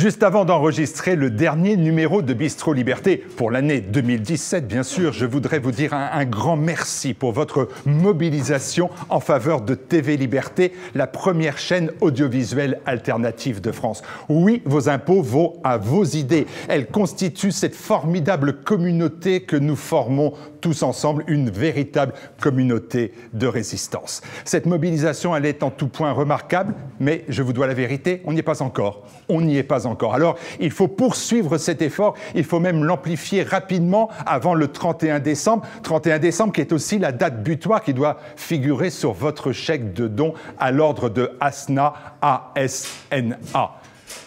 Juste avant d'enregistrer le dernier numéro de Bistro Liberté, pour l'année 2017 bien sûr, je voudrais vous dire un grand merci pour votre mobilisation en faveur de TV Liberté, la première chaîne audiovisuelle alternative de France. Oui, vos impôts vont à vos idées. Elles constituent cette formidable communauté que nous formons tous ensemble, une véritable communauté de résistance. Cette mobilisation, elle est en tout point remarquable, mais je vous dois la vérité, on n'y est pas encore. On n'y est pas encore. Alors, il faut poursuivre cet effort, il faut même l'amplifier rapidement avant le 31 décembre. 31 décembre qui est aussi la date butoir qui doit figurer sur votre chèque de don à l'ordre de ASNA, A-S-N-A.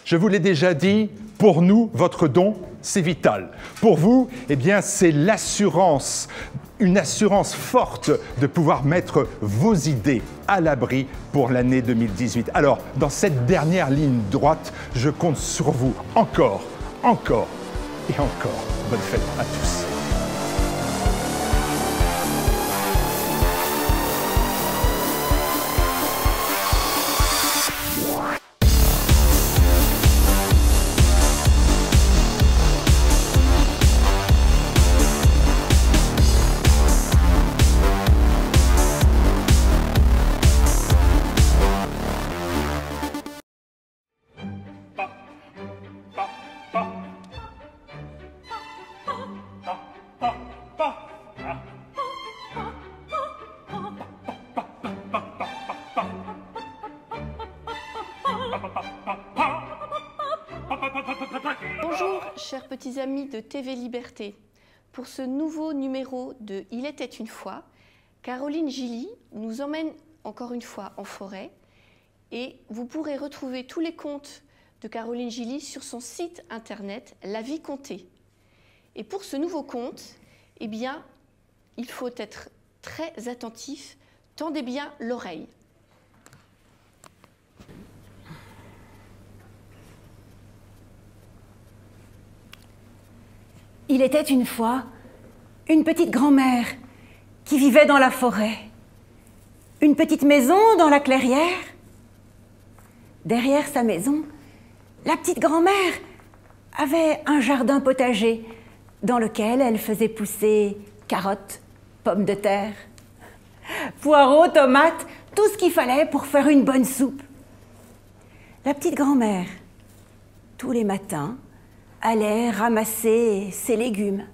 Je vous l'ai déjà dit, pour nous, votre don, c'est vital. Pour vous, eh bien, c'est l'assurance, une assurance forte de pouvoir mettre vos idées à l'abri pour l'année 2018. Alors, dans cette dernière ligne droite, je compte sur vous encore et encore. Bonne fête à tous. Bonjour, chers petits amis de TV Liberté. Pour ce nouveau numéro de Il était une fois, Caroline Gilly nous emmène encore une fois en forêt et vous pourrez retrouver tous les contes de Caroline Gilly sur son site internet La Vie Contée. Et pour ce nouveau conte, eh bien, il faut être très attentif, tendez bien l'oreille. Il était une fois une petite grand-mère qui vivait dans la forêt. Une petite maison dans la clairière. Derrière sa maison, la petite grand-mère avait un jardin potager dans lequel elle faisait pousser carottes, pommes de terre, poireaux, tomates, tout ce qu'il fallait pour faire une bonne soupe. La petite grand-mère, tous les matins, allait ramasser ses légumes.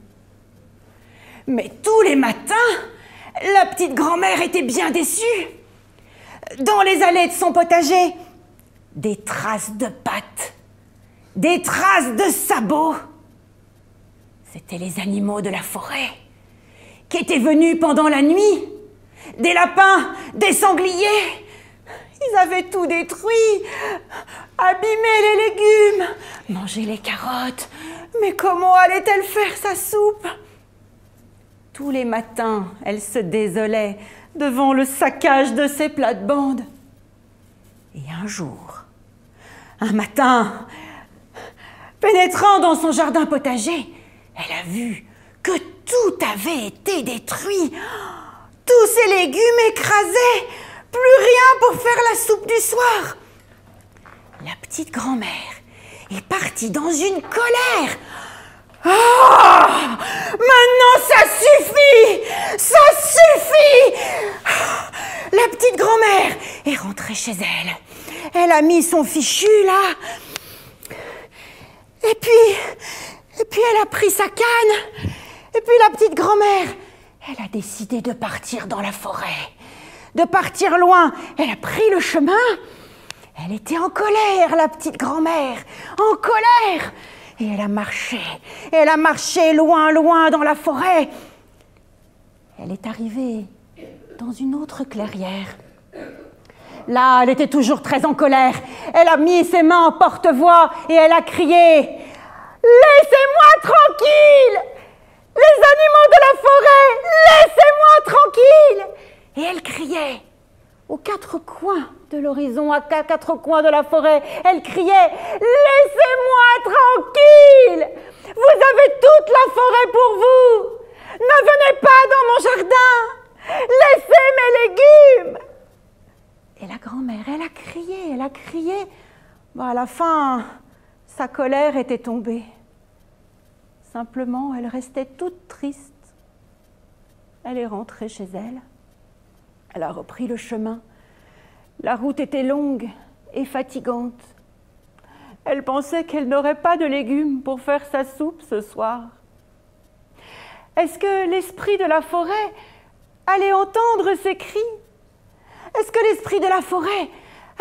Mais tous les matins, la petite grand-mère était bien déçue. Dans les allées de son potager, des traces de pattes, des traces de sabots. C'étaient les animaux de la forêt qui étaient venus pendant la nuit. Des lapins, des sangliers. Ils avaient tout détruit, abîmé les légumes, mangé les carottes. Mais comment allait-elle faire sa soupe? Tous les matins, elle se désolait devant le saccage de ses plates-bandes. Et un jour, un matin, pénétrant dans son jardin potager, elle a vu que tout avait été détruit. Tous ses légumes écrasés. Plus rien pour faire la soupe du soir. La petite grand-mère est partie dans une colère. Ah! Maintenant, ça suffit! Ça suffit! La petite grand-mère est rentrée chez elle. Elle a mis son fichu là. Et puis elle a pris sa canne. Et puis la petite grand-mère, elle a décidé de partir dans la forêt. De partir loin. Elle a pris le chemin. Elle était en colère, la petite grand-mère. En colère. Et elle a marché. Elle a marché loin, loin dans la forêt. Elle est arrivée dans une autre clairière. Là, elle était toujours très en colère. Elle a mis ses mains en porte-voix et elle a crié « Laissez-moi tranquille! Les animaux de la forêt, laissez-moi tranquille !» Et elle criait aux quatre coins de l'horizon, à quatre coins de la forêt. Elle criait « Laissez-moi tranquille! Vous avez toute la forêt pour vous! Ne venez pas dans mon jardin! Laissez mes légumes !» Et la grand-mère, elle a crié. Bah, à la fin, sa colère était tombée. Simplement, elle restait toute triste. Elle est rentrée chez elle. Elle a repris le chemin. La route était longue et fatigante. Elle pensait qu'elle n'aurait pas de légumes pour faire sa soupe ce soir. Est-ce que l'esprit de la forêt allait entendre ses cris? Est-ce que l'esprit de la forêt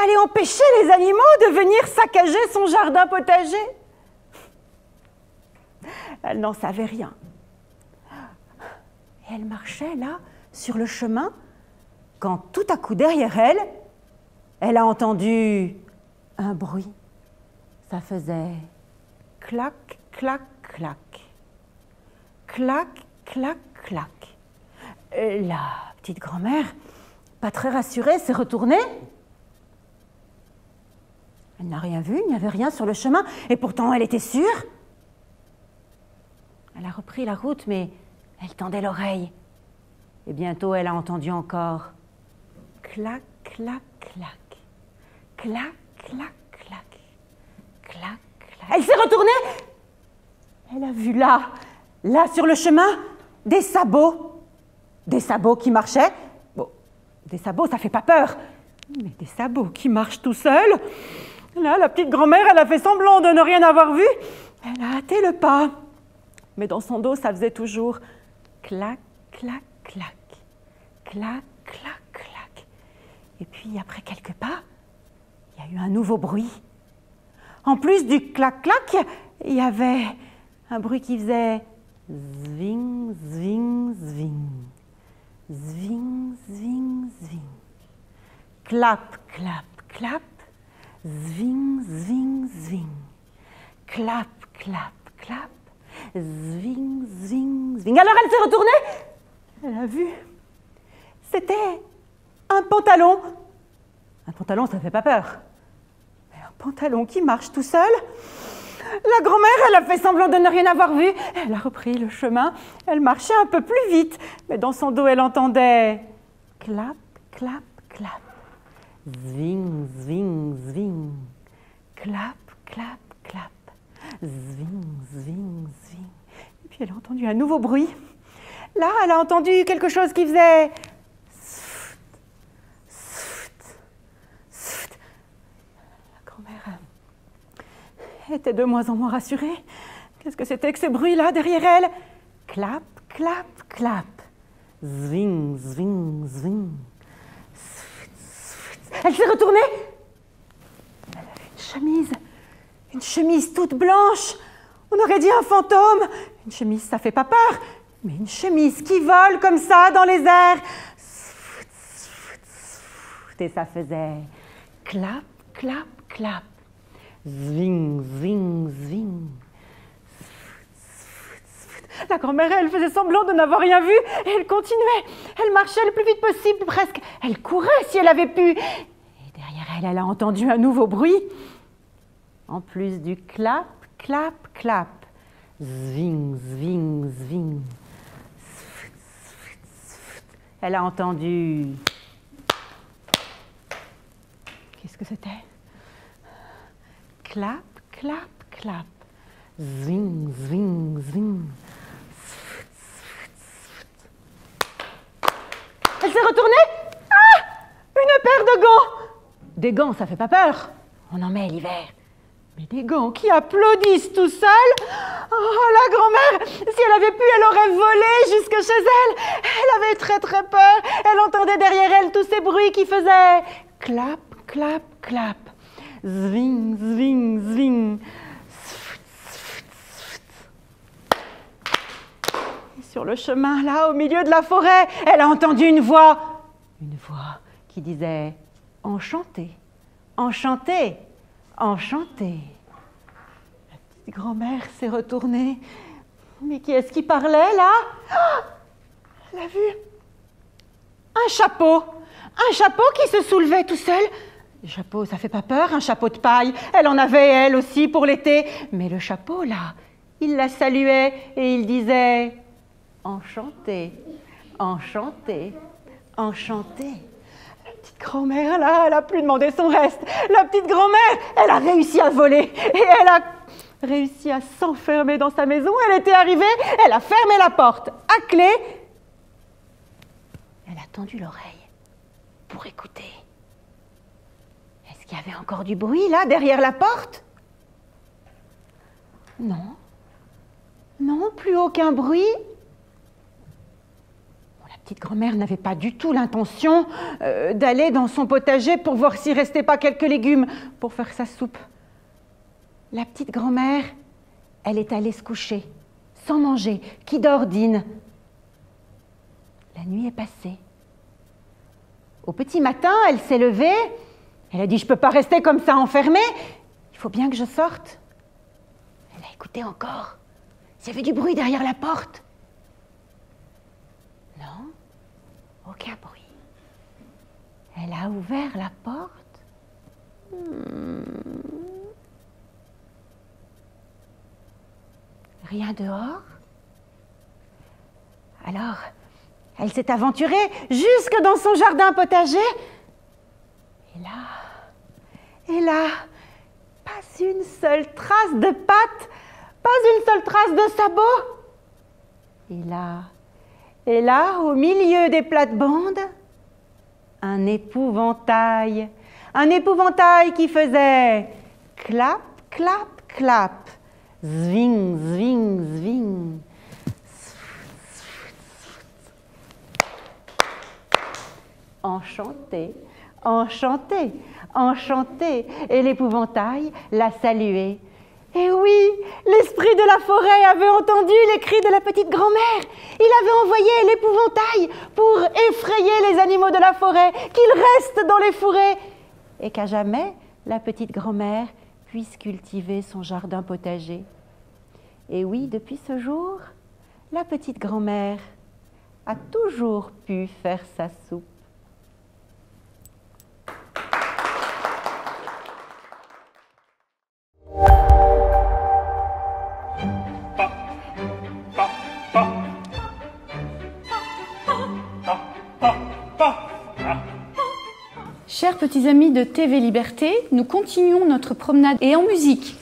allait empêcher les animaux de venir saccager son jardin potager? Elle n'en savait rien. Et elle marchait là, sur le chemin, quand tout à coup derrière elle, elle a entendu un bruit. Ça faisait clac, clac, clac. Clac, clac, clac. La petite grand-mère, pas très rassurée, s'est retournée. Elle n'a rien vu, il n'y avait rien sur le chemin, et pourtant elle était sûre. Elle a repris la route, mais elle tendait l'oreille. Et bientôt, elle a entendu encore clac, clac, clac. Clac, clac, clac. Clac, clac. Elle s'est retournée. Elle a vu là sur le chemin, des sabots. Des sabots qui marchaient. Bon, des sabots, ça fait pas peur. Mais des sabots qui marchent tout seuls. Là, la petite grand-mère, elle a fait semblant de ne rien avoir vu. Elle a hâté le pas. Mais dans son dos, ça faisait toujours clac, clac, clac. Clac, clac, clac. Et puis, après quelques pas, il y a eu un nouveau bruit. En plus du clac, clac, il y avait un bruit qui faisait zwing, zwing, zwing. Zwing, zwing, zwing. Clap, clap, clap. Zwing, zwing, zwing. Clap, clap, clap. Zwing, zwing, zwing. Alors elle s'est retournée. Elle a vu. C'était un pantalon. Un pantalon, ça ne fait pas peur. Mais un pantalon qui marche tout seul. La grand-mère, elle a fait semblant de ne rien avoir vu. Elle a repris le chemin. Elle marchait un peu plus vite. Mais dans son dos, elle entendait clap, clap, clap. Zwing, zwing, zwing. Clap, clap, clap. Zwing, zwing, zwing. Et puis elle a entendu un nouveau bruit. Là, elle a entendu quelque chose qui faisait sout, sout, sout. La grand-mère était de moins en moins rassurée. Qu'est-ce que c'était que ce bruit-là derrière elle? Clap, clap, clap. Zwing, zwing, zwing. Elle s'est retournée. Elle avait une chemise toute blanche. On aurait dit un fantôme. Une chemise, ça fait pas peur, mais une chemise qui vole comme ça dans les airs. Et ça faisait clap, clap, clap. Zwing, zwing, zwing. La grand-mère, elle faisait semblant de n'avoir rien vu et elle continuait. Elle marchait le plus vite possible, presque. Elle courait si elle avait pu. Et derrière elle, elle a entendu un nouveau bruit. En plus du clap, clap, clap. Zwing, zwing, zwing. Elle a entendu... Qu'est-ce que c'était? Clap, clap, clap. Zwing, zwing, zwing. Elle s'est retournée. Ah! Une paire de gants. Des gants, ça fait pas peur. On en met l'hiver. Mais des gants qui applaudissent tout seuls. Oh, la grand-mère, si elle avait pu, elle aurait volé jusque chez elle. Elle avait très très peur. Elle entendait derrière elle tous ces bruits qui faisaient clap, clap, clap. Zwing, zwing, zwing. Et sur le chemin, là, au milieu de la forêt, elle a entendu une voix qui disait « Enchanté, enchanté, enchanté ». La petite grand-mère s'est retournée. Mais qui est-ce qui parlait, là? Elle a vu un chapeau qui se soulevait tout seul. Le chapeau, ça fait pas peur, un chapeau de paille. Elle en avait, elle aussi, pour l'été. Mais le chapeau, là, il la saluait et il disait « Enchanté, enchanté, enchanté ». La petite grand-mère, là, elle a plus demandé son reste. La petite grand-mère, elle a réussi à voler. Et réussi à s'enfermer dans sa maison. Elle était arrivée, elle a fermé la porte à clé. Elle a tendu l'oreille pour écouter. Est-ce qu'il y avait encore du bruit là, derrière la porte? Non. Non, plus aucun bruit. La petite grand-mère n'avait pas du tout l'intention d'aller dans son potager pour voir s'il ne restait pas quelques légumes pour faire sa soupe. La petite grand-mère, elle est allée se coucher, sans manger, qui d'ordine. La nuit est passée. Au petit matin, elle s'est levée. Elle a dit, je ne peux pas rester comme ça enfermée. Il faut bien que je sorte. Elle a écouté encore. Il y avait du bruit derrière la porte. Non, aucun bruit. Elle a ouvert la porte. Rien dehors. Alors, elle s'est aventurée jusque dans son jardin potager. Et là, pas une seule trace de pattes, pas une seule trace de sabot. Et là, au milieu des plates-bandes, un épouvantail qui faisait clap, clap, clap, zwing, zwing, zwing. Enchanté, enchanté, enchanté. Et l'épouvantail l'a salué. Et oui, l'esprit de la forêt avait entendu les cris de la petite grand-mère. Il avait envoyé l'épouvantail pour effrayer les animaux de la forêt, qu'ils restent dans les fourrés, et qu'à jamais la petite grand-mère puisse cultiver son jardin potager. Et oui, depuis ce jour, la petite grand-mère a toujours pu faire sa soupe. Chers petits amis de TV Liberté, nous continuons notre promenade et en musique.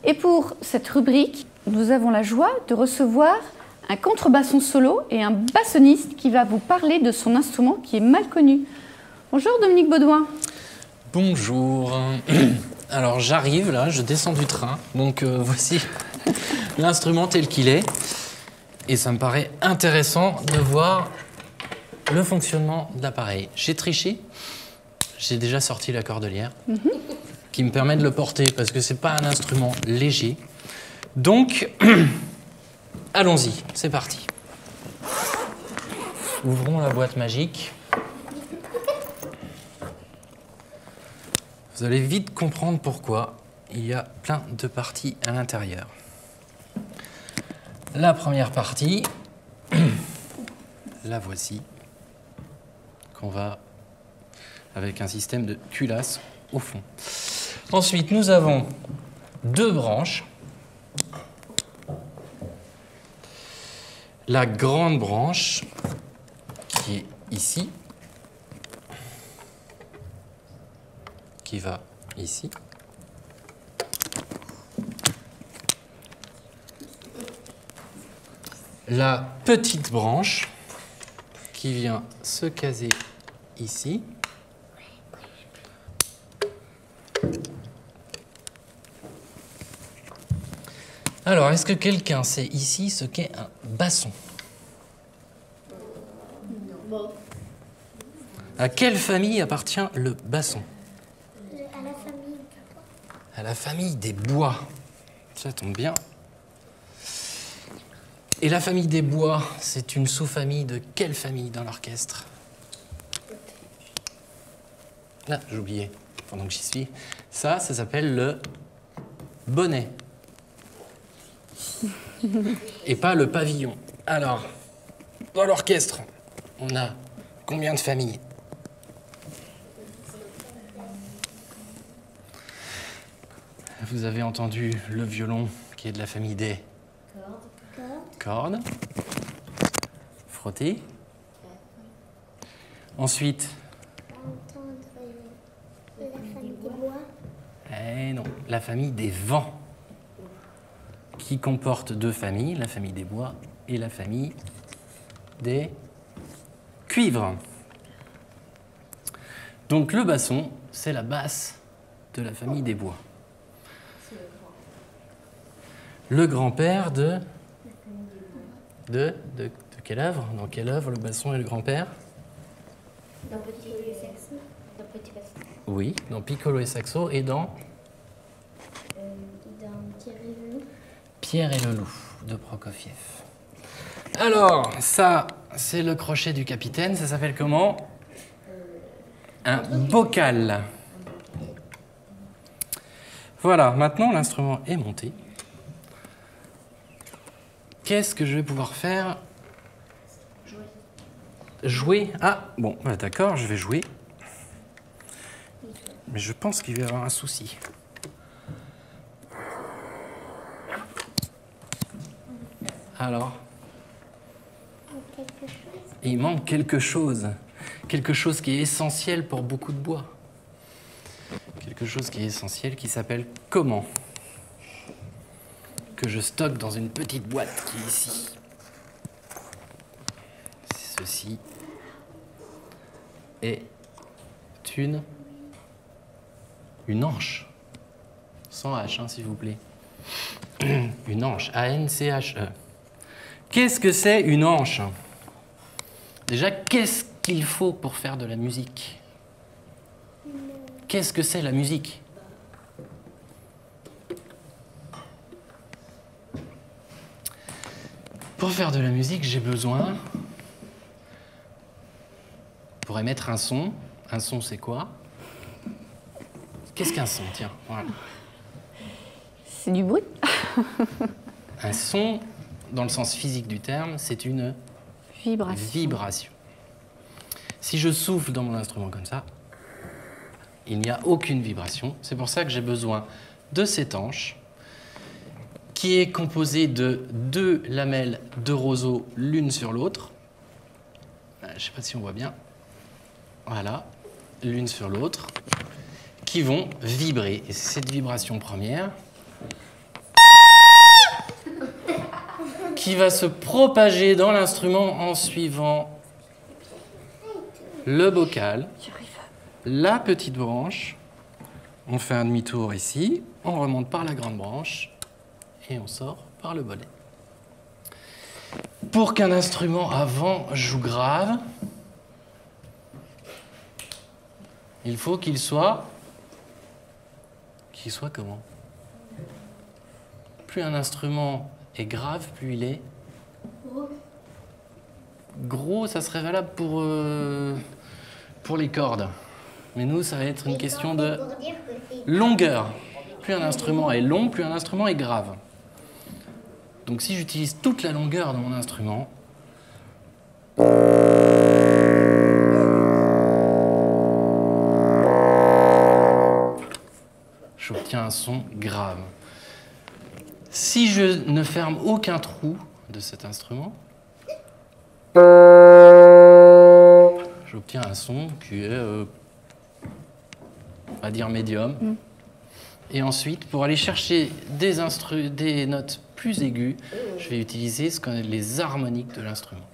Et pour cette rubrique, nous avons la joie de recevoir un contrebasson solo et un bassoniste qui va vous parler de son instrument qui est mal connu. Bonjour Dominique Baudouin. Bonjour. Alors j'arrive là, je descends du train, donc voici l'instrument tel qu'il est. Et ça me paraît intéressant de voir le fonctionnement de l'appareil. J'ai triché. J'ai déjà sorti la cordelière, qui me permet de le porter, parce que c'est pas un instrument léger. Donc, allons-y, c'est parti. Ouvrons la boîte magique. Vous allez vite comprendre pourquoi il y a plein de parties à l'intérieur. La première partie, la voici, qu'on va avec un système de culasse au fond. Ensuite, nous avons deux branches. La grande branche, qui est ici, qui va ici. La petite branche, qui vient se caser ici. Alors, est-ce que quelqu'un sait ici ce qu'est un basson? Non. À quelle famille appartient le basson? À la famille. À la famille des bois. Ça tombe bien. Et la famille des bois, c'est une sous-famille de quelle famille dans l'orchestre? Ah, j'ai oublié, pendant que j'y suis. Ça s'appelle le bonnet. Et pas le pavillon. Alors, dans l'orchestre, on a combien de familles? Vous avez entendu le violon qui est de la famille des cordes. Frotter. Ensuite. Entendre la famille des bois. Eh non, la famille des vents. qui comporte deux familles, la famille des bois et la famille des cuivres. Donc le basson, c'est la basse de la famille des bois. Le grand-père de quelle œuvre? Dans quelle œuvre le basson est le grand-père? Dans Petit et Saxo. Dans Petit Basson. Oui, dans Piccolo et Saxo et dans Dans Pierre et le Loup. Pierre et le loup de Prokofiev. Alors, ça, c'est le crochet du capitaine. Ça s'appelle comment? Un bocal. Voilà, maintenant l'instrument est monté. Qu'est-ce que je vais pouvoir faire? Jouer. Ah, bon, bah, d'accord, je vais jouer. Mais je pense qu'il va y avoir un souci. Alors, Quelque chose. il manque quelque chose. Quelque chose qui est essentiel pour beaucoup de bois. Quelque chose qui est essentiel qui s'appelle comment? Que je stocke dans une petite boîte qui est ici. Ceci est une anche. Sans H, hein, s'il vous plaît. Une anche. A-N-C-H-E. Qu'est-ce que c'est une anche? Déjà, qu'est-ce qu'il faut pour faire de la musique? Qu'est-ce que c'est la musique? Pour faire de la musique, j'ai besoin, pour émettre un son c'est quoi? Qu'est-ce qu'un son? Tiens, voilà. C'est du bruit. Un son, dans le sens physique du terme, c'est une vibration. Si je souffle dans mon instrument comme ça, il n'y a aucune vibration. C'est pour ça que j'ai besoin de cette anche qui est composée de deux lamelles de roseau l'une sur l'autre. Je ne sais pas si on voit bien. Voilà, l'une sur l'autre, qui vont vibrer. Et c'est cette vibration première qui va se propager dans l'instrument en suivant le bocal, la petite branche. On fait un demi-tour ici, on remonte par la grande branche et on sort par le bonnet. Pour qu'un instrument avant joue grave, il faut qu'il soit comment? Plus un instrument est grave, plus il est gros. Ça serait valable pour les cordes. Mais nous, ça va être une question de longueur. Plus un instrument est long, plus un instrument est grave. Donc si j'utilise toute la longueur de mon instrument, j'obtiens un son grave. Si je ne ferme aucun trou de cet instrument, j'obtiens un son qui est, on va dire, médium. Et ensuite, pour aller chercher des notes plus aiguës, je vais utiliser ce qu'on appelle les harmoniques de l'instrument.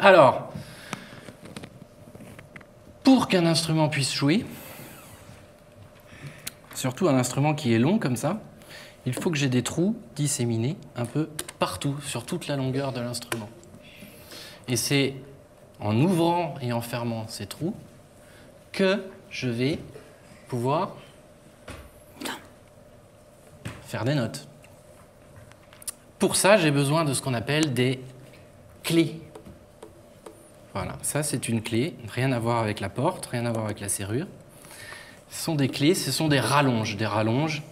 Alors, pour qu'un instrument puisse jouer, surtout un instrument qui est long comme ça, il faut que j'ai des trous disséminés un peu partout, sur toute la longueur de l'instrument. Et c'est en ouvrant et en fermant ces trous que je vais pouvoir faire des notes. Pour ça, j'ai besoin de ce qu'on appelle des clés. Voilà, ça c'est une clé, rien à voir avec la porte, rien à voir avec la serrure. Ce sont des clés, ce sont des rallonges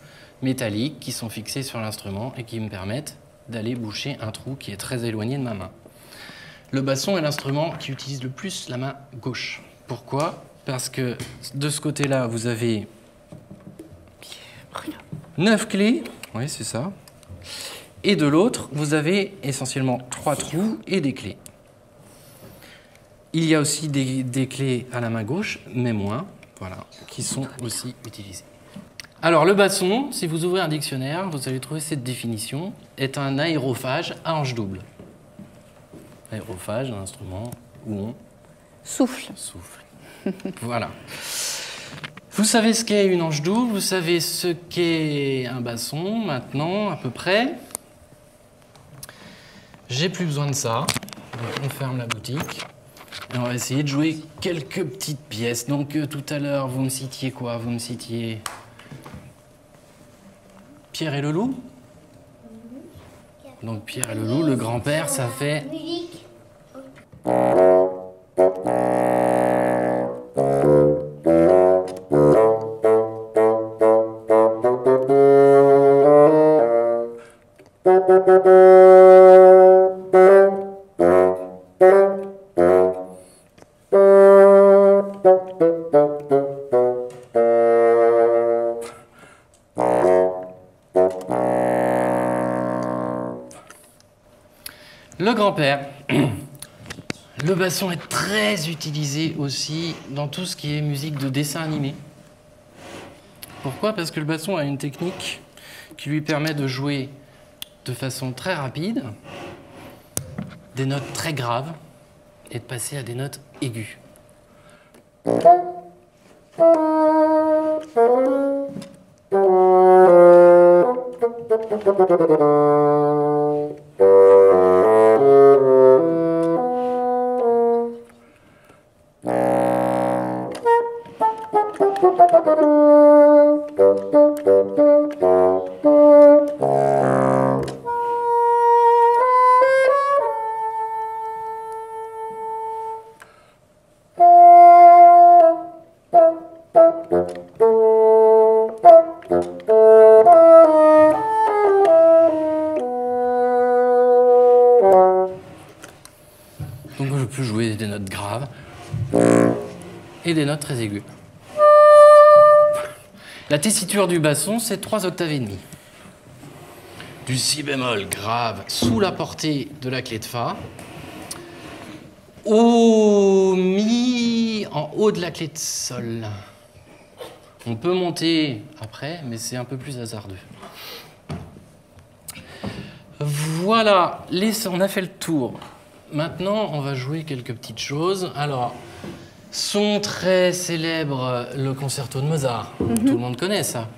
métalliques qui sont fixées sur l'instrument et qui me permettent d'aller boucher un trou qui est très éloigné de ma main. Le basson est l'instrument qui utilise le plus la main gauche. Pourquoi? Parce que de ce côté-là, vous avez 9 clés, oui c'est ça, et de l'autre, vous avez essentiellement 3 trous et des clés. Il y a aussi des clés à la main gauche, mais moins, voilà, qui sont aussi utilisées. Alors le basson, si vous ouvrez un dictionnaire, vous allez trouver cette définition, est un aérophage à hanche double. Aérophage, un instrument où on Souffle. souffle. Voilà. Vous savez ce qu'est une hanche double, vous savez ce qu'est un basson, maintenant, à peu près. J'ai plus besoin de ça, donc on ferme la boutique. Et on va essayer de jouer quelques petites pièces. Donc tout à l'heure, vous me citiez quoi? Vous me citiez Pierre et le loup? Donc Pierre et le loup, le grand-père, ça fait... Musique. Le grand-père. Le basson est très utilisé aussi dans tout ce qui est musique de dessin animé. Pourquoi? Parce que le basson a une technique qui lui permet de jouer de façon très rapide des notes très graves et de passer à des notes aiguës. Donc je peux jouer des notes graves et des notes très aiguës. La tessiture du basson, c'est 3 octaves et demi. Du si bémol grave sous la portée de la clé de fa, au mi en haut de la clé de sol. On peut monter après, mais c'est un peu plus hasardeux. Voilà, on a fait le tour. Maintenant, on va jouer quelques petites choses. Alors, son très célèbre, le concerto de Mozart. Tout le monde connaît ça.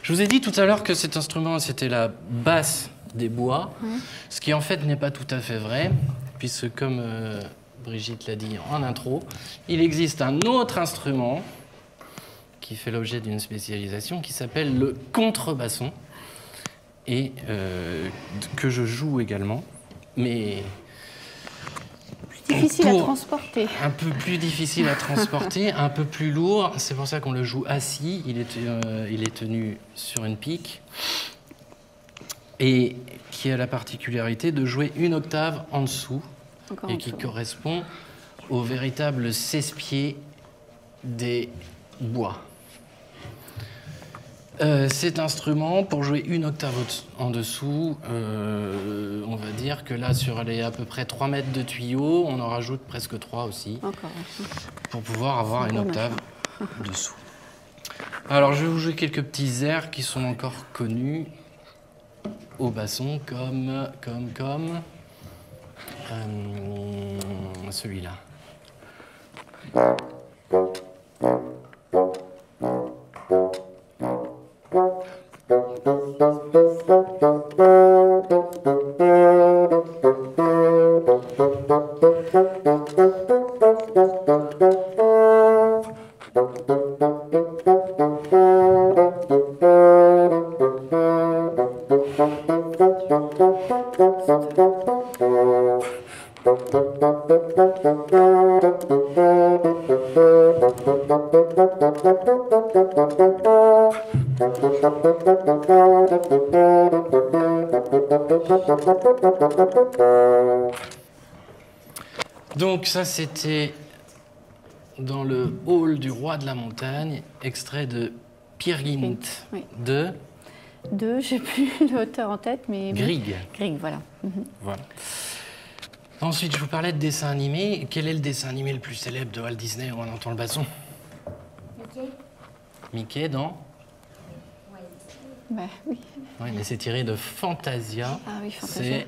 Je vous ai dit tout à l'heure que cet instrument, c'était la basse des bois, ce qui en fait n'est pas tout à fait vrai, puisque comme Brigitte l'a dit en intro, il existe un autre instrument qui fait l'objet d'une spécialisation qui s'appelle le contrebasson, et que je joue également, mais... Difficile à transporter. Un peu plus difficile à transporter, un peu plus lourd. C'est pour ça qu'on le joue assis. Il est tenu sur une pique et qui a la particularité de jouer une octave en dessous et qui correspond au véritable cesse-pied des bois. Cet instrument, pour jouer une octave en dessous, on va dire que là, sur les à peu près 3 mètres de tuyau, on en rajoute presque 3 aussi, pour pouvoir avoir une octave dessous. Alors, je vais vous jouer quelques petits airs qui sont encore connus au basson, comme celui-là. Donc ça, c'était dans le hall du roi de la montagne, extrait de Peer Gynt Oui. de J'ai plus l'auteur en tête, mais... Grieg. Grieg, voilà. Voilà. Ensuite, je vous parlais de dessin animé. Quel est le dessin animé le plus célèbre de Walt Disney où on entend le basson? Mickey. Mickey dans... Bah, oui. Oui, mais c'est tiré de Fantasia. Ah oui, Fantasia. C'est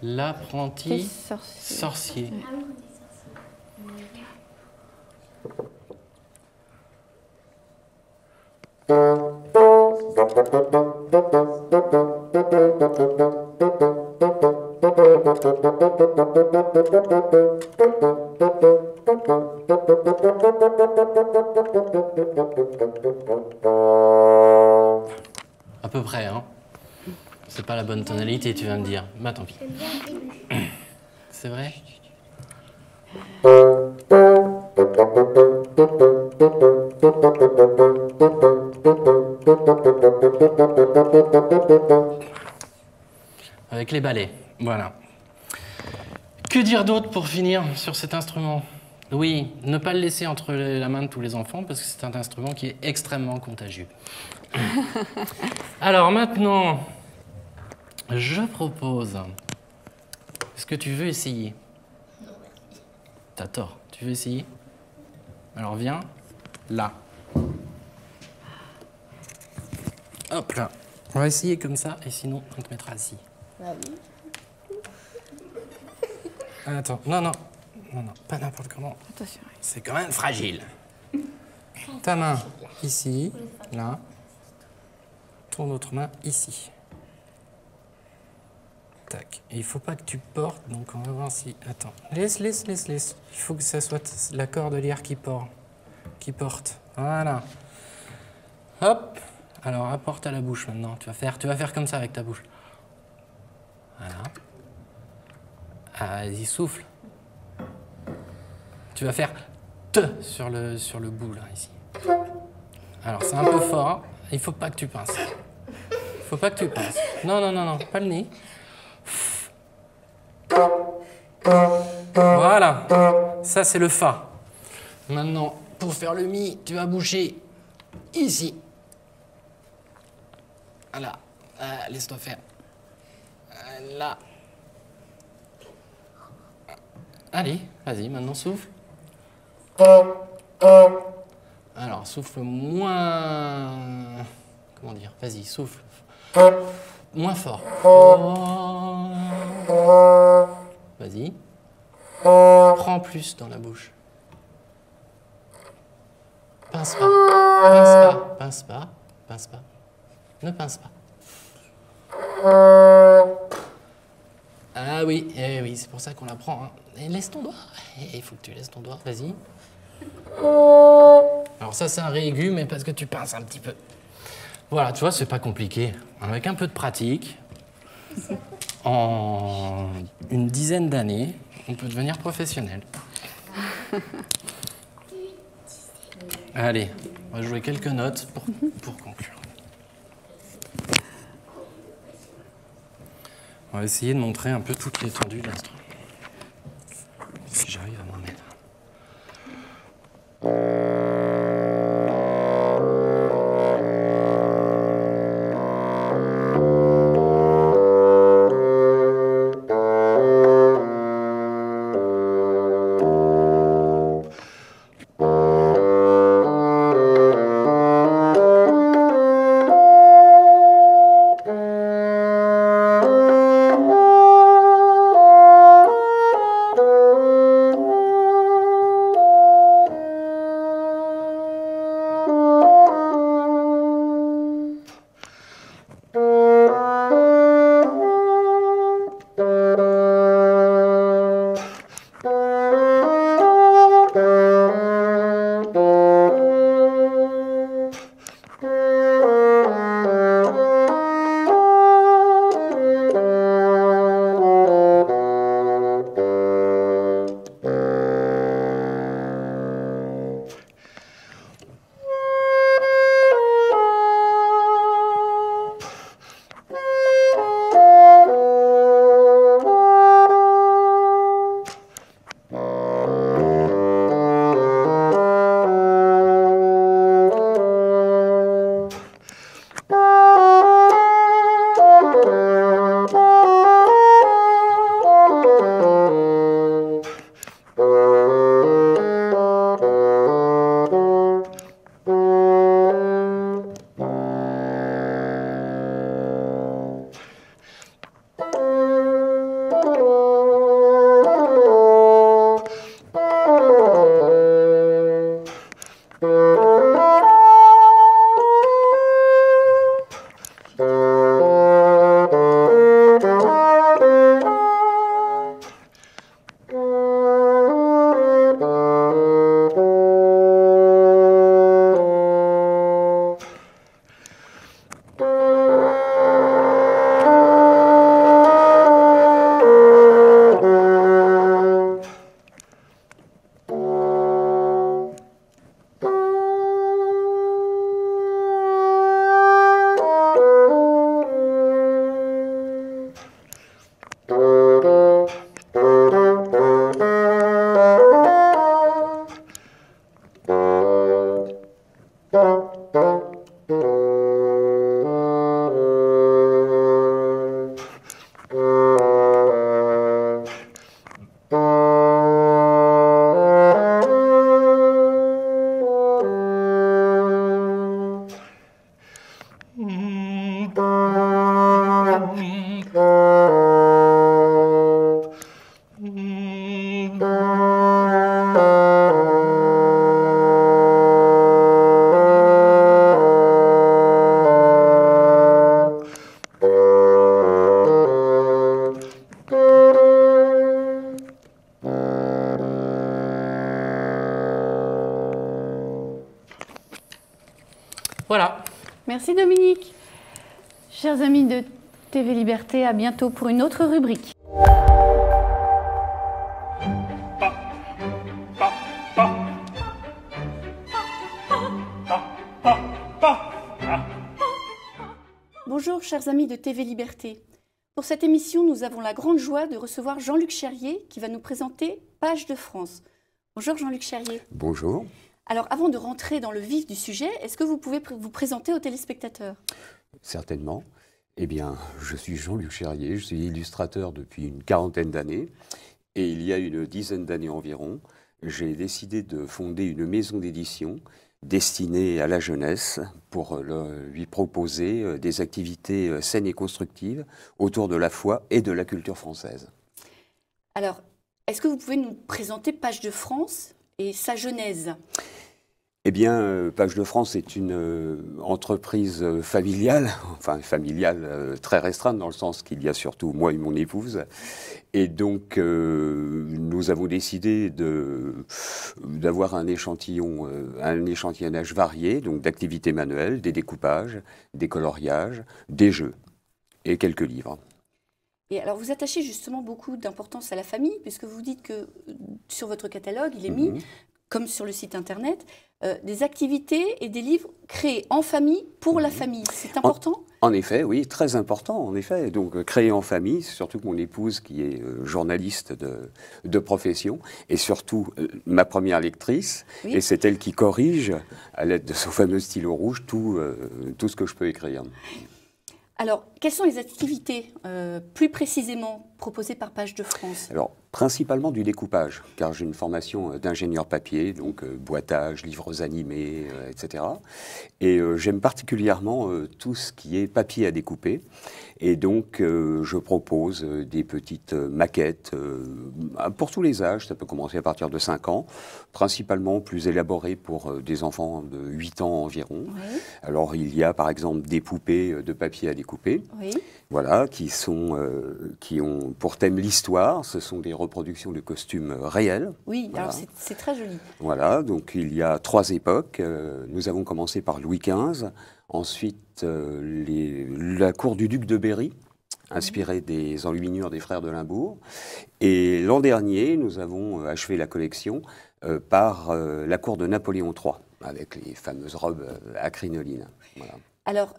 l'apprenti Sorcier. sorcier. Ah oui, À peu près, hein. C'est pas la bonne tonalité, tu vas me dire. Bah tant pis. j'aime bien le début. C'est vrai? Avec les balais, voilà. Que dire d'autre pour finir sur cet instrument? Oui, ne pas le laisser entre la main de tous les enfants parce que c'est un instrument qui est extrêmement contagieux. Alors maintenant, je propose... Est-ce que tu veux essayer? T'as tort. Tu veux essayer? Alors viens, là. Hop là. On va essayer comme ça et sinon on te mettra assis. Attends, non, pas n'importe comment. Attention. C'est quand même fragile. Ta main ici, là. Ton autre main ici. Tac. Et il faut pas que tu portes, donc on va voir si... Attends. Laisse. Il faut que ça soit la cordelière qui porte. Voilà. Hop. Alors apporte à la bouche maintenant. Tu vas faire comme ça avec ta bouche. Voilà. Ah, vas-y, souffle. Tu vas faire te sur le bout là ici. Alors c'est un peu fort. Il faut pas que tu pinces. Il faut pas que tu pinces. Non, pas le nez. Voilà. Ça c'est le fa. Maintenant, pour faire le mi, tu vas boucher ici. Voilà. Ah, laisse-toi faire. Là. Allez, vas-y, maintenant souffle. Alors, souffle moins... Comment dire? Vas-y, souffle. Moins fort. Vas-y. Prends plus dans la bouche. Pince pas. Ne pince pas. Ah oui, oui, c'est pour ça qu'on la prend. Hein. Et laisse ton doigt. Il faut que tu laisses ton doigt, vas-y. Alors ça, c'est un ré aigu, mais parce que tu pinces un petit peu. Voilà, tu vois, c'est pas compliqué. Avec un peu de pratique, en une dizaine d'années, on peut devenir professionnel. Allez, on va jouer quelques notes pour conclure. On va essayer de montrer un peu toute l'étendue de l'instrument. Si j'arrive à m'en mettre. Voilà. Merci Dominique. Chers amis de TV Liberté, à bientôt pour une autre rubrique. Bonjour chers amis de TV Liberté. Pour cette émission, nous avons la grande joie de recevoir Jean-Luc Cherrier qui va nous présenter Pages de France. Bonjour Jean-Luc Cherrier. Bonjour. Alors avant de rentrer dans le vif du sujet, est-ce que vous pouvez vous présenter aux téléspectateurs? Certainement. Eh bien, je suis Jean-Luc Cherrier, je suis illustrateur depuis une quarantaine d'années. Et il y a une dizaine d'années environ, j'ai décidé de fonder une maison d'édition destinée à la jeunesse pour lui proposer des activités saines et constructives autour de la foi et de la culture française. Alors, est-ce que vous pouvez nous présenter Pages de France et sa genèse? Eh bien, Pages de France est une entreprise familiale, enfin familiale très restreinte dans le sens qu'il y a surtout moi et mon épouse. Et donc, nous avons décidé d'avoir un échantillonnage varié, donc d'activités manuelles, des découpages, des coloriages, des jeux et quelques livres. Et alors, vous attachez justement beaucoup d'importance à la famille, puisque vous dites que sur votre catalogue, il est mis, comme sur le site internet, des activités et des livres créés en famille pour la famille. C'est important ? En effet, oui, très important, en effet. Donc, créé en famille, surtout que mon épouse, qui est journaliste de profession, et surtout ma première lectrice, Oui. et c'est elle qui corrige, à l'aide de son fameux stylo rouge, tout ce que je peux écrire. Alors, quelles sont les activités plus précisément proposées par Pages de France? Alors, principalement du découpage, car j'ai une formation d'ingénieur papier, donc boitage, livres animés, etc. Et j'aime particulièrement tout ce qui est papier à découper. Et donc, je propose des petites maquettes pour tous les âges. Ça peut commencer à partir de 5 ans, principalement plus élaborées pour des enfants de 8 ans environ. Oui. Alors, il y a par exemple des poupées de papier à découper. Oui. Voilà, qui ont pour thème l'histoire. Ce sont des reproductions de costumes réels. Oui, Voilà. alors c'est très joli. Voilà, donc il y a 3 époques. Nous avons commencé par Louis XV, ensuite la cour du duc de Berry, inspirée des enluminures des frères de Limbourg. Et l'an dernier, nous avons achevé la collection par la cour de Napoléon III, avec les fameuses robes à crinoline. Voilà. Alors,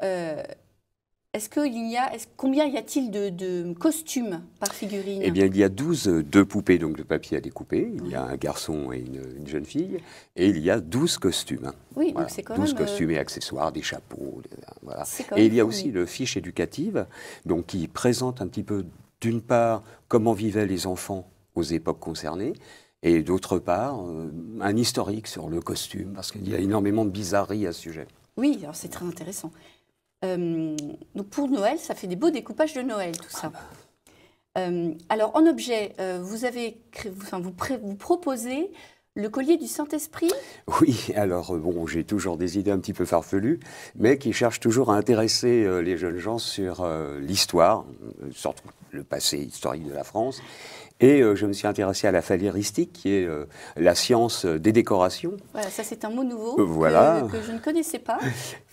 combien y a-t-il de costumes par figurine? Eh bien, il y a 12 poupées donc, de papier à découper. Il y a un garçon et une jeune fille. Et il y a 12 costumes. Oui, Voilà. donc c'est quand 12 même... costumes et accessoires, des chapeaux. Voilà. C'est quand Et même il y a fourni. aussi le fiche éducative, donc, qui présente un petit peu, d'une part, comment vivaient les enfants aux époques concernées, et d'autre part, un historique sur le costume, parce qu'il y a énormément de bizarreries à ce sujet. Oui, alors c'est très intéressant. Donc pour Noël, ça fait des beaux découpages de Noël, tout ça. Alors en objet, vous proposez le collier du Saint-Esprit. Oui, alors bon, j'ai toujours des idées un petit peu farfelues, mais qui cherchent toujours à intéresser les jeunes gens sur l'histoire, surtout le passé historique de la France. Et je me suis intéressé à la phaléristique, qui est la science des décorations. Voilà, ça c'est un mot nouveau Voilà. que je ne connaissais pas.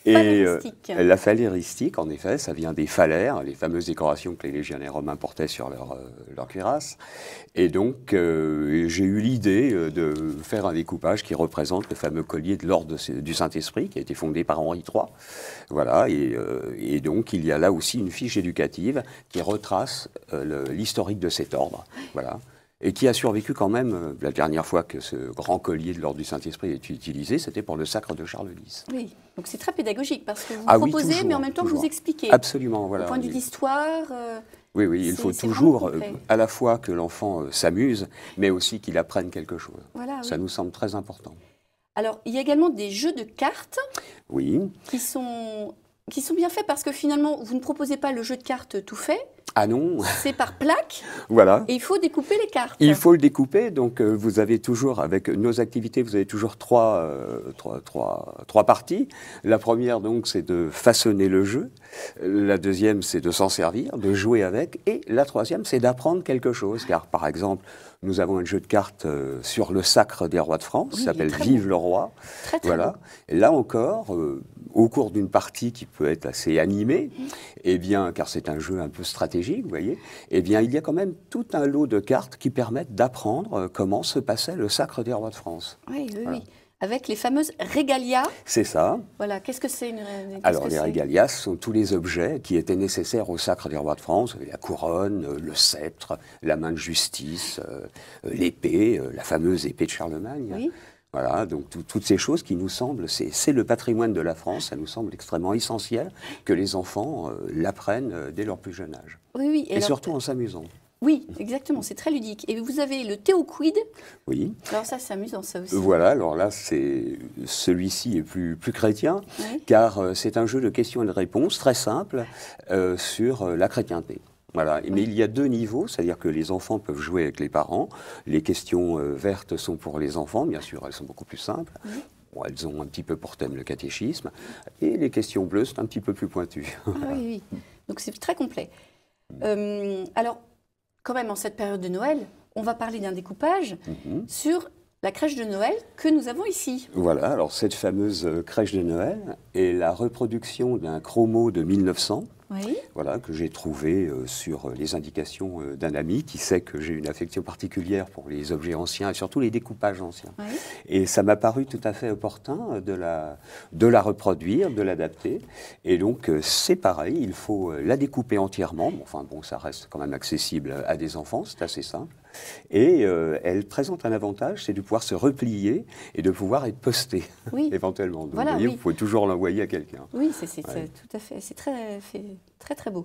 Et Phaléristique. la phaléristique, en effet, ça vient des phalaires, les fameuses décorations que les légionnaires romains portaient sur leur cuirasse. Et donc, j'ai eu l'idée de faire un découpage qui représente le fameux collier de l'ordre du Saint-Esprit, qui a été fondé par Henri III. Voilà, et donc, il y a là aussi une fiche éducative qui retrace l'historique de cet ordre. Voilà. Et qui a survécu quand même, la dernière fois que ce grand collier de l'ordre du Saint-Esprit a été utilisé, c'était pour le sacre de Charles X. Oui, donc c'est très pédagogique parce que vous Oui, proposez, toujours, mais en même temps toujours. vous expliquez. Absolument, voilà. Au point de vue d'histoire. Oui, il faut c'est toujours vraiment concret. à la fois que l'enfant s'amuse, mais aussi qu'il apprenne quelque chose. Voilà, Ça oui. nous semble très important. Alors, il y a également des jeux de cartes Oui. qui sont bien faits parce que finalement, vous ne proposez pas le jeu de cartes tout fait, Ah non, c'est par plaque voilà. et il faut découper les cartes. Il faut le découper, donc vous avez toujours, avec nos activités, vous avez toujours trois parties. La première, donc, c'est de façonner le jeu. La deuxième, c'est de s'en servir, de jouer avec. Et la troisième, c'est d'apprendre quelque chose. Car, par exemple, nous avons un jeu de cartes sur le sacre des rois de France, Oui, qui s'appelle il est très Vive beau. le roi. Très, très Voilà. beau. Et là encore, au cours d'une partie qui peut être assez animée, eh bien, car c'est un jeu un peu stratégique, vous voyez, eh bien, il y a quand même tout un lot de cartes qui permettent d'apprendre comment se passait le sacre des rois de France. Oui, oui, Voilà. oui. Avec les fameuses régalias. C'est ça. Voilà, qu'est-ce que c'est Alors, les régalias sont tous les objets qui étaient nécessaires au sacre des rois de France. La couronne, le sceptre, la main de justice, l'épée, la fameuse épée de Charlemagne. Oui. Voilà, donc toutes ces choses qui nous semblent, c'est le patrimoine de la France, ça nous semble extrêmement essentiel que les enfants l'apprennent dès leur plus jeune âge. Oui, oui. Et surtout en s'amusant. Oui, exactement, c'est très ludique. Et vous avez le Théoquid. Oui. Alors ça, c'est amusant, ça aussi. Voilà, alors là, celui-ci est plus chrétien, Oui. car c'est un jeu de questions et de réponses très simple sur la chrétienté. Voilà. Mais il y a deux niveaux, c'est-à-dire que les enfants peuvent jouer avec les parents. Les questions vertes sont pour les enfants, bien sûr, elles sont beaucoup plus simples. Oui. Bon, elles ont un petit peu pour thème le catéchisme. Et les questions bleues, c'est un petit peu plus pointu. Ah oui, oui. Donc c'est très complet. Alors, quand même, en cette période de Noël, on va parler d'un découpage sur la crèche de Noël que nous avons ici. Voilà, alors cette fameuse crèche de Noël est la reproduction d'un chromo de 1900. Oui. Voilà, que j'ai trouvé sur les indications d'un ami qui sait que j'ai une affection particulière pour les objets anciens et surtout les découpages anciens. Oui. Et ça m'a paru tout à fait opportun de la reproduire, de l'adapter. Et donc c'est pareil, il faut la découper entièrement. Enfin bon, ça reste quand même accessible à des enfants, c'est assez simple. Et elle présente un avantage, c'est de pouvoir se replier et de pouvoir être postée Oui. éventuellement. Donc, Voilà, vous voyez, oui. vous pouvez toujours l'envoyer à quelqu'un. Oui, c'est Ouais. tout à fait. C'est très, très beau.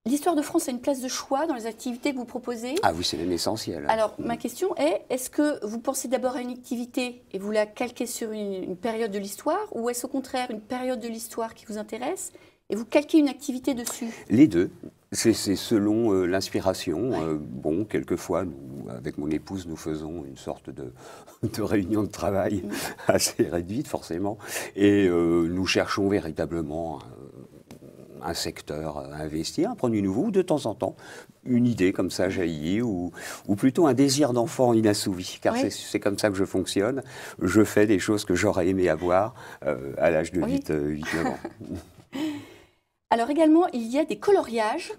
L'histoire de France a une place de choix dans les activités que vous proposez. Ah oui, c'est même essentiel. Alors, ma question est, est-ce que vous pensez d'abord à une activité et vous la calquez sur une période de l'histoire, ou est-ce au contraire une période de l'histoire qui vous intéresse et vous calquez une activité dessus? Les deux. C'est selon l'inspiration. Bon, quelquefois, nous, avec mon épouse, nous faisons une sorte de réunion de travail assez réduite, forcément. Et nous cherchons véritablement un secteur à investir, un produit nouveau, ou de temps en temps, une idée comme ça jaillit, ou plutôt un désir d'enfant inassouvi, car Oui. c'est comme ça que je fonctionne. Je fais des choses que j'aurais aimé avoir à l'âge de Oui. 8-9 ans. Alors également, il y a des coloriages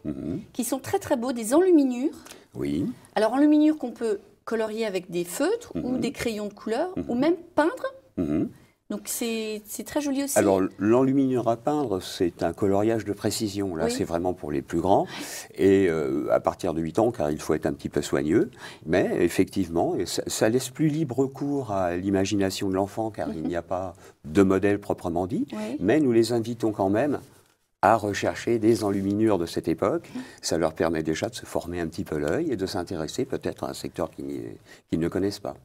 qui sont très très beaux, des enluminures. Oui. Alors enluminures qu'on peut colorier avec des feutres ou des crayons de couleur, ou même peindre. Mhm. Donc c'est très joli aussi. Alors, l'enluminure à peindre, c'est un coloriage de précision. Là, Oui. c'est vraiment pour les plus grands. Et à partir de 8 ans, car il faut être un petit peu soigneux. Mais effectivement, ça laisse plus libre cours à l'imagination de l'enfant, car il n'y a pas de modèle proprement dit. Oui. Mais nous les invitons quand même à rechercher des enluminures de cette époque. Ça leur permet déjà de se former un petit peu l'œil et de s'intéresser peut-être à un secteur qu'ils ne connaissent pas.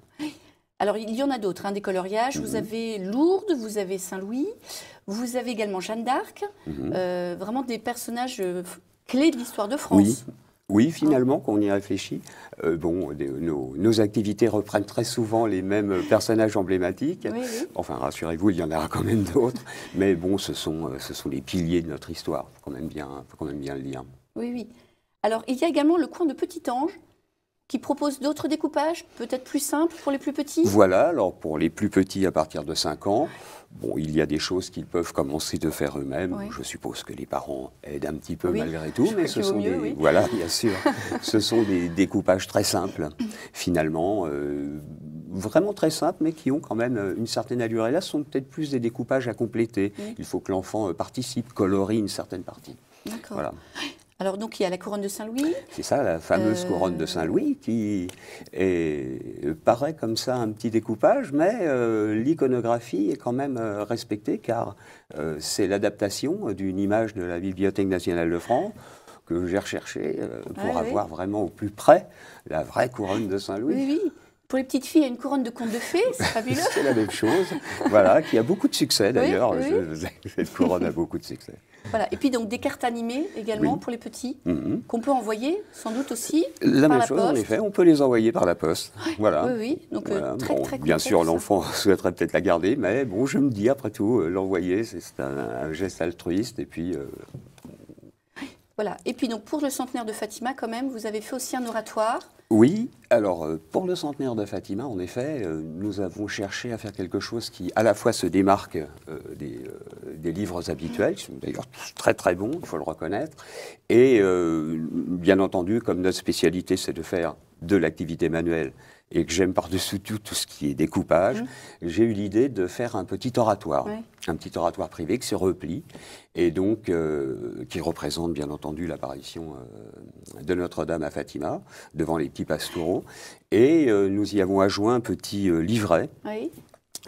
Alors, il y en a d'autres, hein, des coloriages. Vous avez Lourdes, vous avez Saint-Louis, vous avez également Jeanne d'Arc. Vraiment des personnages clés de l'histoire de France. Oui. Oui, finalement, quand on y réfléchit, nos activités reprennent très souvent les mêmes personnages emblématiques. Oui, oui. Enfin, rassurez-vous, il y en aura quand même d'autres. Mais bon, ce sont les piliers de notre histoire. Il faut quand même bien le dire. Oui, oui. Alors, il y a également le coin de Petit Ange qui propose d'autres découpages, peut-être plus simples pour les plus petits. Voilà, alors pour les plus petits à partir de 5 ans, bon, il y a des choses qu'ils peuvent commencer de faire eux-mêmes. Oui. Je suppose que les parents aident un petit peu Oui, malgré tout, je mais crois ce qu'il vaut sont mieux, des oui. voilà, bien sûr, ce sont des découpages très simples, finalement, vraiment très simples, mais qui ont quand même une certaine allure. Et là, ce sont peut-être plus des découpages à compléter. Oui. Il faut que l'enfant participe, colorie une certaine partie. D'accord. Voilà. Alors, donc, il y a la couronne de Saint-Louis. C'est ça, la fameuse couronne de Saint-Louis qui paraît comme ça un petit découpage, mais l'iconographie est quand même respectée car c'est l'adaptation d'une image de la Bibliothèque nationale de France que j'ai recherchée pour Ouais, avoir vraiment au plus près la vraie couronne de Saint-Louis. Oui, oui. Pour les petites filles, il y a une couronne de conte de fées, c'est fabuleux. C'est la même chose, voilà, qui a beaucoup de succès d'ailleurs. Oui, Cette couronne a beaucoup de succès. Voilà. Et puis donc des cartes animées également Oui. pour les petits, Mhm. qu'on peut envoyer sans doute aussi La par même la chose, en poste. effet, on peut les envoyer par la poste. Voilà. Oui, oui. Donc Voilà. très, Bon, très bien complet, sûr, ça. l'enfant souhaiterait peut-être la garder, mais bon, je me dis, après tout, l'envoyer, c'est un geste altruiste. Et puis, Voilà. Et puis donc pour le centenaire de Fatima, quand même, vous avez fait aussi un oratoire. Oui, alors pour le centenaire de Fatima, en effet, nous avons cherché à faire quelque chose qui à la fois se démarque des livres habituels, qui sont d'ailleurs tous très très bons, il faut le reconnaître, et bien entendu, comme notre spécialité c'est de faire de l'activité manuelle, et que j'aime par-dessus tout ce qui est découpage, j'ai eu l'idée de faire un petit oratoire, un petit oratoire privé qui se replie, et donc qui représente bien entendu l'apparition de Notre-Dame à Fatima, devant les petits pastoureaux, et nous y avons adjoint un petit livret,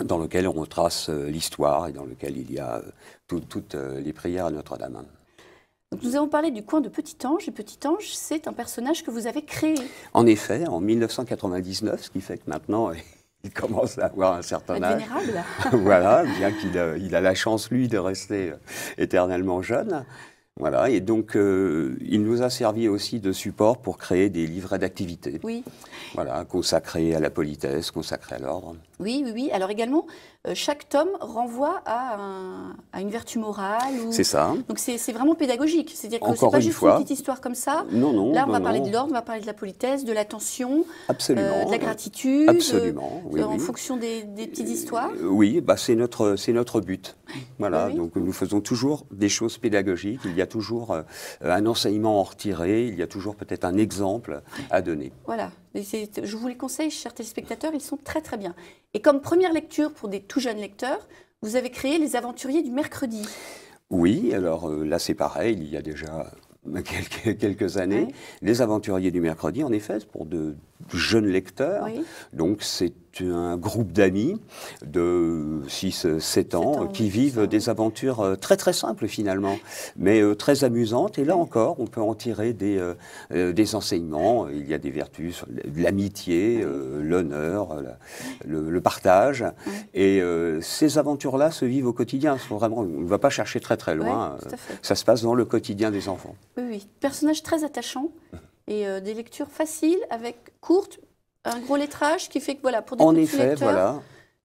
dans lequel on retrace l'histoire, et dans lequel il y a toutes les prières à Notre-Dame. Donc nous avons parlé du coin de Petit-Ange, et Petit-Ange, c'est un personnage que vous avez créé. En effet, en 1999, ce qui fait que maintenant, il commence à avoir un certain âge. Vénérable. Voilà, bien qu'il a la chance, lui, de rester éternellement jeune. Voilà, et donc il nous a servi aussi de support pour créer des livrets d'activités. Oui. Voilà, consacrés à la politesse, consacrés à l'ordre. Oui, oui, oui. Alors également, chaque tome renvoie à une vertu morale. C'est ça. Donc c'est vraiment pédagogique. C'est-à-dire que c'est Encore pas une juste fois. une petite histoire comme ça. Non, non. Là, on va non, parler non. de l'ordre, on va parler de la politesse, de l'attention, Absolument. de la gratitude. Absolument, oui, En oui. fonction des petites histoires. Oui, bah c'est notre but. Voilà, Oui, oui. donc nous faisons toujours des choses pédagogiques, il y a toujours un enseignement à en retirer, il y a toujours peut-être un exemple à donner. Voilà. Et je vous les conseille, chers téléspectateurs, ils sont très très bien. Et comme première lecture pour des tout jeunes lecteurs, vous avez créé Les Aventuriers du mercredi. Oui, alors là c'est pareil, il y a déjà quelques années, Oui. Les Aventuriers du mercredi, en effet, pour de jeunes lecteurs. Oui. Donc c'est un groupe d'amis de 6-7 ans qui vivent des aventures très très simples finalement, mais très amusantes. Et là encore, on peut en tirer des enseignements. Il y a des vertus, sur l'amitié, l'honneur, le partage. Et ces aventures-là se vivent au quotidien. Vraiment, on ne va pas chercher très très loin. Oui, tout à fait. Ça se passe dans le quotidien des enfants. Oui, oui. Personnage très attachant et des lectures faciles, courtes, un gros lettrage qui fait que voilà, pour des En petits effet, lecteurs,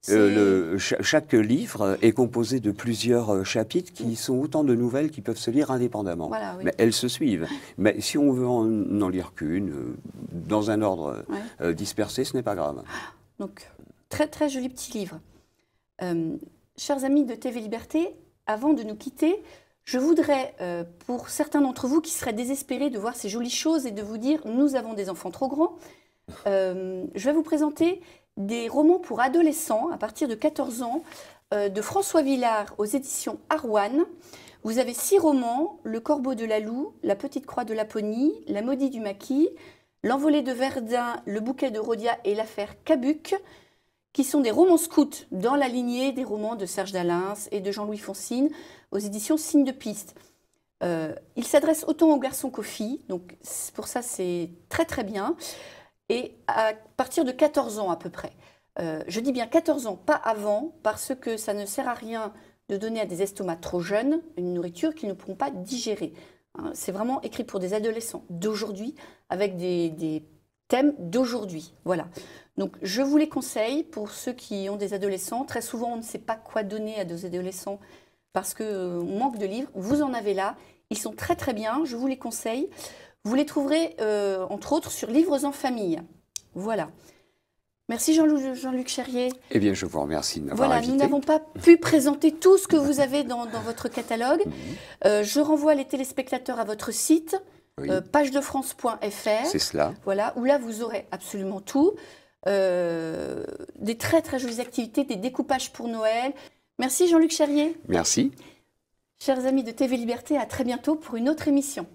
voilà. Chaque livre est composé de plusieurs chapitres qui sont autant de nouvelles qui peuvent se lire indépendamment. Voilà, oui. Mais elles se suivent. Mais si on veut en lire qu'une, dans un ordre dispersé, ce n'est pas grave. Donc, très très joli petit livre. Chers amis de TV Liberté, avant de nous quitter, je voudrais, pour certains d'entre vous qui seraient désespérés de voir ces jolies choses et de vous dire « nous avons des enfants trop grands », je vais vous présenter des romans pour adolescents à partir de 14 ans de François Villard aux éditions Arwan. Vous avez 6 romans, Le Corbeau de la Loue, La Petite Croix de Laponie, La Maudite du Maquis, L'Envolée de Verdun, Le Bouquet de Rhodia et L'Affaire Cabuc, qui sont des romans scouts dans la lignée des romans de Serge Dalins et de Jean-Louis Foncine aux éditions Signes de Piste. Il s'adresse autant aux garçons qu'aux filles, donc pour ça c'est très très bien. Et à partir de 14 ans à peu près. Je dis bien 14 ans, pas avant, parce que ça ne sert à rien de donner à des estomacs trop jeunes une nourriture qu'ils ne pourront pas digérer. Hein, c'est vraiment écrit pour des adolescents d'aujourd'hui, avec des thèmes d'aujourd'hui. Voilà. Donc je vous les conseille pour ceux qui ont des adolescents. Très souvent, on ne sait pas quoi donner à des adolescents parce qu'on manque de livres. Vous en avez là. Ils sont très très bien, je vous les conseille. Vous les trouverez, entre autres, sur Livres en famille. Voilà. Merci Jean-Luc Cherrier. Eh bien, je vous remercie de m'avoir invité. Nous n'avons pas pu présenter tout ce que vous avez dans votre catalogue. Je renvoie les téléspectateurs à votre site, pagedefrance.fr. C'est cela. Voilà, où là, vous aurez absolument tout. Des très très jolies activités, des découpages pour Noël. Merci Jean-Luc Cherrier. Merci. Chers amis de TV Liberté, à très bientôt pour une autre émission.